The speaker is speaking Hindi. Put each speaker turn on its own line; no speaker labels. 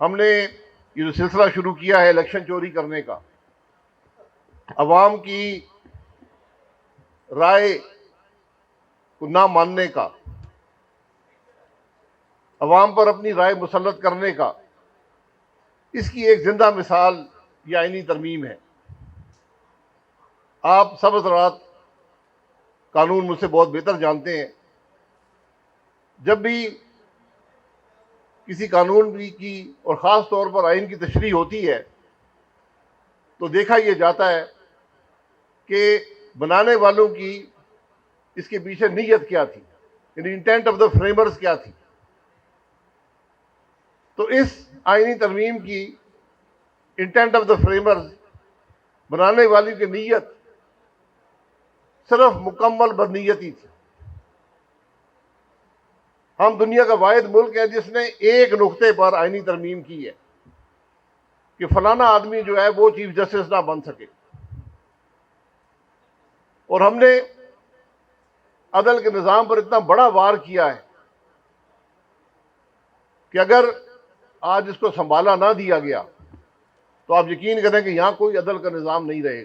हमने ये जो सिलसिला शुरू किया है इलेक्शन चोरी करने का, अवाम की राय को ना मानने का, अवाम पर अपनी राय मुसल्लत करने का, इसकी एक जिंदा मिसाल ये आईनी तरमीम है। आप सब हज़रात कानून मुझसे बहुत बेहतर जानते हैं। जब भी किसी कानून की और ख़ास तौर पर आइन की तशरीह होती है तो देखा यह जाता है कि बनाने वालों की इसके पीछे नीयत क्या थी, यानी इंटेंट ऑफ द फ्रेमर्स क्या थी। तो इस आईनी तरमीम की इंटेंट ऑफ द फ्रेमर्स, बनाने वाली की नीयत सिर्फ मुकम्मल बदनीयती थी। हम दुनिया का वाहिद मुल्क है जिसने एक नुक्ते पर आईनी तरमीम की है कि फलाना आदमी जो है वो चीफ जस्टिस ना बन सके। और हमने अदल के निज़ाम पर इतना बड़ा वार किया है कि अगर आज इसको संभाला ना दिया गया तो आप यकीन करें कि यहां कोई अदल का निज़ाम नहीं रहेगा।